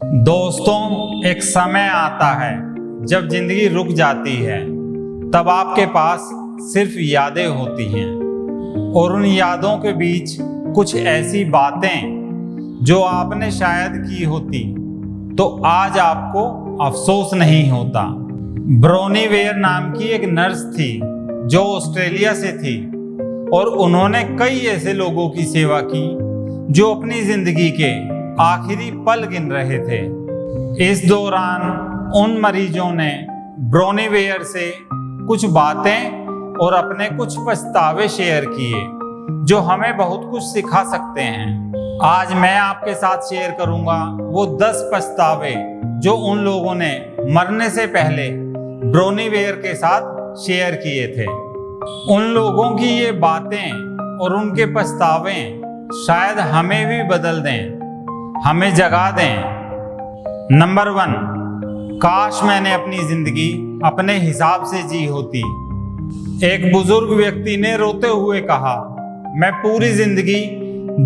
दोस्तों, एक समय आता है जब जिंदगी रुक जाती है। तब आपके पास सिर्फ यादें होती हैं और उन यादों के बीच कुछ ऐसी बातें जो आपने शायद की होती तो आज आपको अफसोस नहीं होता। ब्रोनी वेयर नाम की एक नर्स थी जो ऑस्ट्रेलिया से थी और उन्होंने कई ऐसे लोगों की सेवा की जो अपनी जिंदगी के आखिरी पल गिन रहे थे। इस दौरान उन मरीजों ने ब्रोनी वेयर से कुछ बातें और अपने कुछ पछतावे शेयर किए जो हमें बहुत कुछ सिखा सकते हैं। आज मैं आपके साथ शेयर करूंगा वो 10 पछतावे जो उन लोगों ने मरने से पहले ब्रोनी वेयर के साथ शेयर किए थे। उन लोगों की ये बातें और उनके पछतावे शायद हमें भी बदल दें, हमें जगा दें। नंबर 1, काश मैंने अपनी जिंदगी अपने हिसाब से जी होती। एक बुजुर्ग व्यक्ति ने रोते हुए कहा, मैं पूरी जिंदगी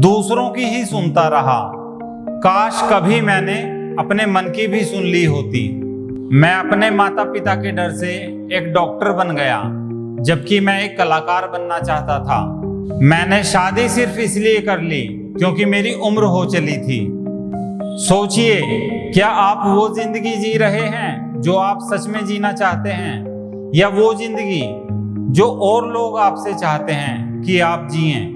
दूसरों की ही सुनता रहा। काश कभी मैंने अपने मन की भी सुन ली होती। मैं अपने माता पिता के डर से एक डॉक्टर बन गया जबकि मैं एक कलाकार बनना चाहता था। मैंने शादी सिर्फ इसलिए कर ली क्योंकि मेरी उम्र हो चली थी। सोचिए, क्या आप वो जिंदगी जी रहे हैं जो आप सच में जीना चाहते हैं या वो जिंदगी जो और लोग आपसे चाहते हैं कि आप जिएं?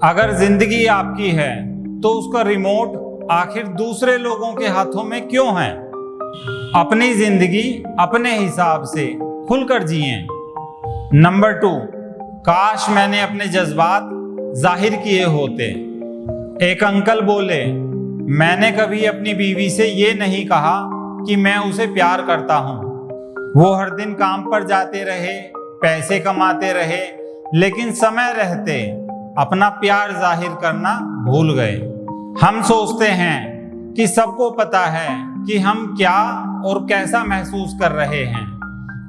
अगर जिंदगी आपकी है तो उसका रिमोट आखिर दूसरे लोगों के हाथों में क्यों है? अपनी जिंदगी अपने हिसाब से खुलकर जिएं। नंबर 2, काश मैंने अपने जज्बात जाहिर किए होते। एक अंकल बोले, मैंने कभी अपनी बीवी से ये नहीं कहा कि मैं उसे प्यार करता हूँ। वो हर दिन काम पर जाते रहे, पैसे कमाते रहे, लेकिन समय रहते अपना प्यार जाहिर करना भूल गए। हम सोचते हैं कि सबको पता है कि हम क्या और कैसा महसूस कर रहे हैं,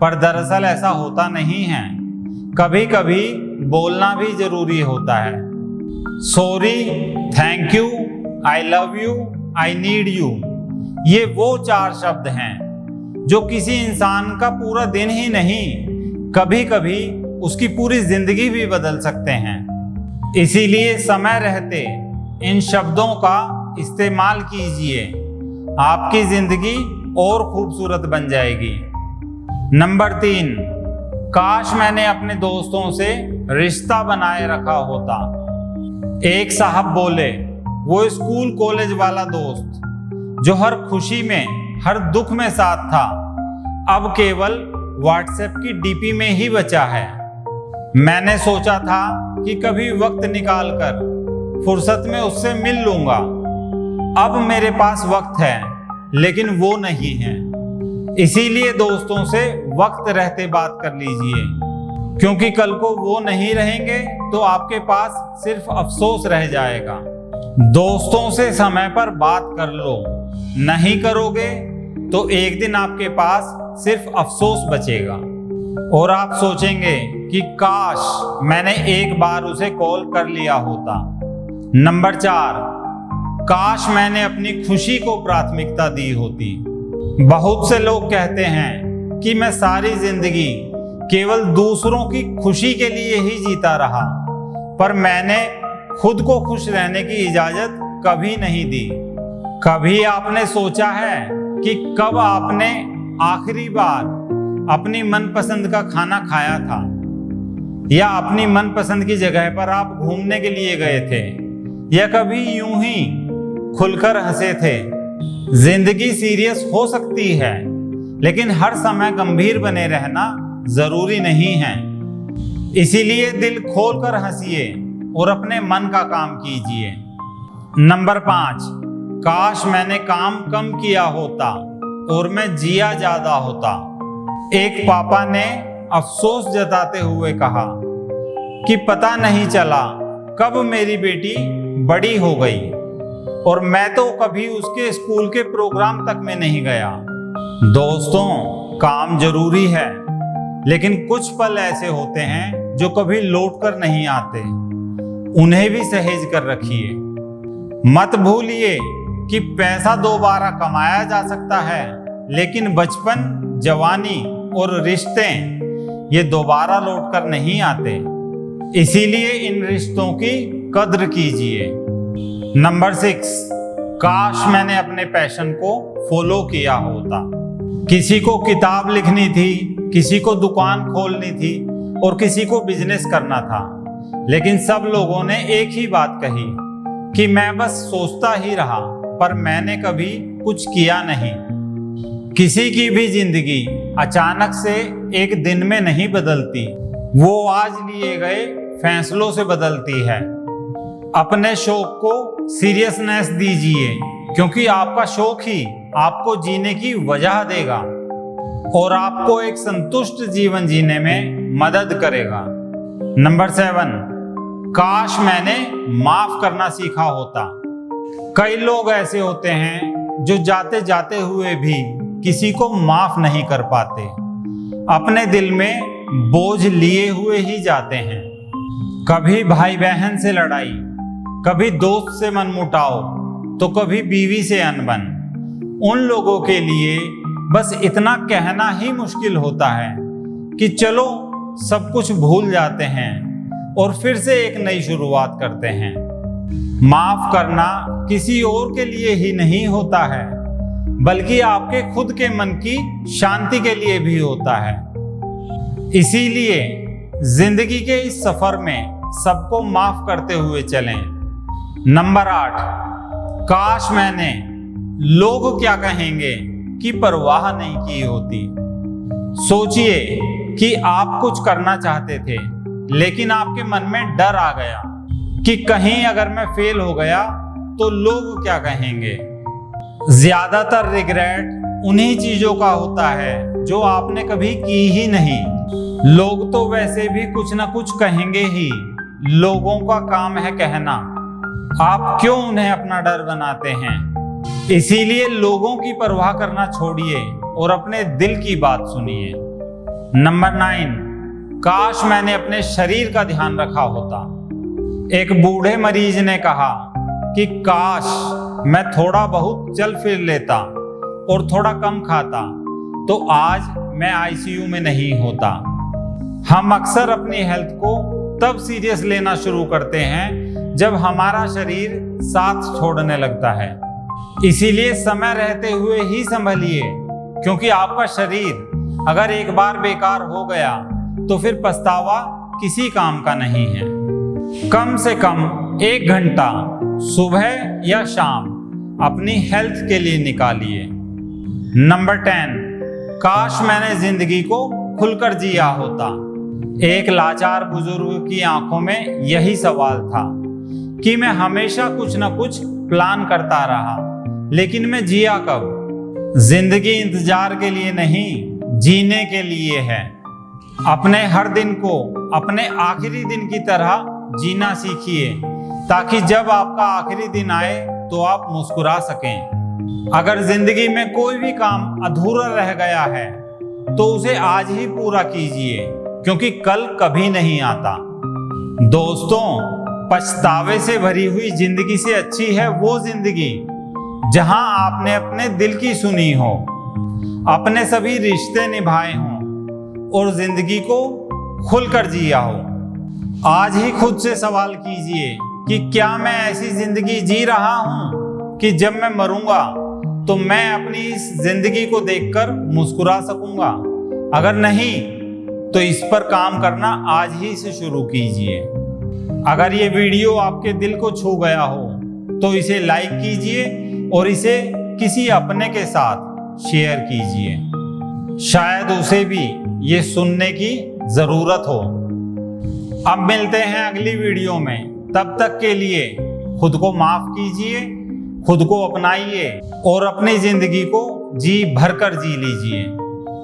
पर दरअसल ऐसा होता नहीं है। कभी कभी बोलना भी जरूरी होता है। Sorry, thank you, I love you, I need you, ये वो 4 शब्द हैं जो किसी इंसान का पूरा दिन ही नहीं, कभी कभी उसकी पूरी जिंदगी भी बदल सकते हैं। इसीलिए समय रहते इन शब्दों का इस्तेमाल कीजिए, आपकी जिंदगी और खूबसूरत बन जाएगी। नंबर 3, काश मैंने अपने दोस्तों से रिश्ता बनाए रखा होता। एक साहब बोले, वो स्कूल कॉलेज वाला दोस्त जो हर खुशी में हर दुख में साथ था, अब केवल व्हाट्सएप की डीपी में ही बचा है। मैंने सोचा था कि कभी वक्त निकालकर फुर्सत में उससे मिल लूंगा। अब मेरे पास वक्त है लेकिन वो नहीं है। इसीलिए दोस्तों से वक्त रहते बात कर लीजिए, क्योंकि कल को वो नहीं रहेंगे तो आपके पास सिर्फ अफसोस रह जाएगा। दोस्तों से समय पर बात कर लो, नहीं करोगे तो एक दिन आपके पास सिर्फ अफसोस बचेगा और आप सोचेंगे कि काश मैंने एक बार उसे कॉल कर लिया होता। नंबर 4, काश मैंने अपनी खुशी को प्राथमिकता दी होती। बहुत से लोग कहते हैं कि मैं सारी जिंदगी केवल दूसरों की खुशी के लिए ही जीता रहा, पर मैंने खुद को खुश रहने की इजाजत कभी नहीं दी। कभी आपने सोचा है कि कब आपने आखिरी बार अपनी मनपसंद का खाना खाया था या अपनी मनपसंद की जगह पर आप घूमने के लिए गए थे या कभी यूं ही खुलकर हंसे थे? जिंदगी सीरियस हो सकती है लेकिन हर समय गंभीर बने रहना जरूरी नहीं है। इसीलिए दिल खोलकर हंसिए और अपने मन का काम कीजिए। नंबर 5, काश मैंने काम कम किया होता और मैं जिया ज्यादा होता। एक पापा ने अफसोस जताते हुए कहा कि पता नहीं चला कब मेरी बेटी बड़ी हो गई और मैं तो कभी उसके स्कूल के प्रोग्राम तक में नहीं गया। दोस्तों, काम जरूरी है लेकिन कुछ पल ऐसे होते हैं जो कभी लौट कर नहीं आते, उन्हें भी सहेज कर रखिए। मत भूलिए कि पैसा दोबारा कमाया जा सकता है, लेकिन बचपन, जवानी और रिश्ते ये दोबारा लौटकर नहीं आते। इसीलिए इन रिश्तों की कद्र कीजिए। नंबर 6, काश मैंने अपने पैशन को फॉलो किया होता। किसी को किताब लिखनी थी, किसी को दुकान खोलनी थी और किसी को बिजनेस करना था, लेकिन सब लोगों ने एक ही बात कही कि मैं बस सोचता ही रहा, पर मैंने कभी कुछ किया नहीं। किसी की भी जिंदगी अचानक से एक दिन में नहीं बदलती, वो आज लिए गए फैसलों से बदलती है। अपने शौक को सीरियसनेस दीजिए, क्योंकि आपका शौक ही आपको जीने की वजह देगा और आपको एक संतुष्ट जीवन जीने में मदद करेगा। नंबर 7, काश मैंने माफ करना सीखा होता। कई लोग ऐसे होते हैं जो जाते जाते हुए भी किसी को माफ नहीं कर पाते, अपने दिल में बोझ लिए हुए ही जाते हैं। कभी भाई बहन से लड़ाई, कभी दोस्त से मनमुटाव, तो कभी बीवी से अनबन। उन लोगों के लिए बस इतना कहना ही मुश्किल होता है कि चलो सब कुछ भूल जाते हैं और फिर से एक नई शुरुआत करते हैं। माफ करना किसी और के लिए ही नहीं होता है, बल्कि आपके खुद के मन की शांति के लिए भी होता है। इसीलिए जिंदगी के इस सफर में सबको माफ करते हुए चलें। नंबर 8, काश मैंने लोग क्या कहेंगे की परवाह नहीं की होती। सोचिए कि आप कुछ करना चाहते थे, लेकिन आपके मन में डर आ गया कि कहीं अगर मैं फेल हो गया तो लोग क्या कहेंगे। ज्यादातर रिग्रेट उन्हीं चीजों का होता है जो आपने कभी की ही नहीं। लोग तो वैसे भी कुछ ना कुछ कहेंगे ही, लोगों का काम है कहना। आप क्यों उन्हें अपना डर बनाते हैं। इसीलिए लोगों की परवाह करना छोड़िए और अपने दिल की बात सुनिए। नंबर 9, काश मैंने अपने शरीर का ध्यान रखा होता। एक बूढ़े मरीज ने कहा कि काश मैं थोड़ा बहुत चल फिर लेता और थोड़ा कम खाता तो आज मैं आईसीयू में नहीं होता। हम अक्सर अपनी हेल्थ को तब सीरियस लेना शुरू करते हैं जब हमारा शरीर साथ छोड़ने लगता है। इसीलिए समय रहते हुए ही संभलिए, क्योंकि आपका शरीर अगर एक बार बेकार हो गया तो फिर पछतावा किसी काम का नहीं है। कम से कम 1 घंटा सुबह या शाम अपनी हेल्थ के लिए निकालिए। नंबर 10, काश मैंने जिंदगी को खुलकर जिया होता। एक लाचार बुजुर्ग की आंखों में यही सवाल था कि मैं हमेशा कुछ न कुछ प्लान करता रहा, लेकिन मैं जिया कब। जिंदगी इंतजार के लिए नहीं, जीने के लिए है। अपने हर दिन को अपने आखिरी दिन की तरह जीना सीखिए, ताकि जब आपका आखिरी दिन आए तो आप मुस्कुरा सकें। अगर जिंदगी में कोई भी काम अधूरा रह गया है तो उसे आज ही पूरा कीजिए, क्योंकि कल कभी नहीं आता। दोस्तों, पछतावे से भरी हुई जिंदगी से अच्छी है वो जिंदगी जहां आपने अपने दिल की सुनी हो, अपने सभी रिश्ते निभाए हों और जिंदगी को खुलकर जिया हो। आज ही खुद से सवाल कीजिए कि क्या मैं ऐसी जिंदगी जी रहा हूं कि जब मैं मरूंगा तो मैं अपनी इस जिंदगी को देखकर मुस्कुरा सकूंगा। अगर नहीं तो इस पर काम करना आज ही से शुरू कीजिए। अगर ये वीडियो आपके दिल को छू गया हो तो इसे लाइक कीजिए और इसे किसी अपने के साथ शेयर कीजिए, शायद उसे भी ये सुनने की जरूरत हो। अब मिलते हैं अगली वीडियो में, तब तक के लिए खुद को माफ कीजिए, खुद को अपनाइए और अपनी जिंदगी को जी भरकर जी लीजिए।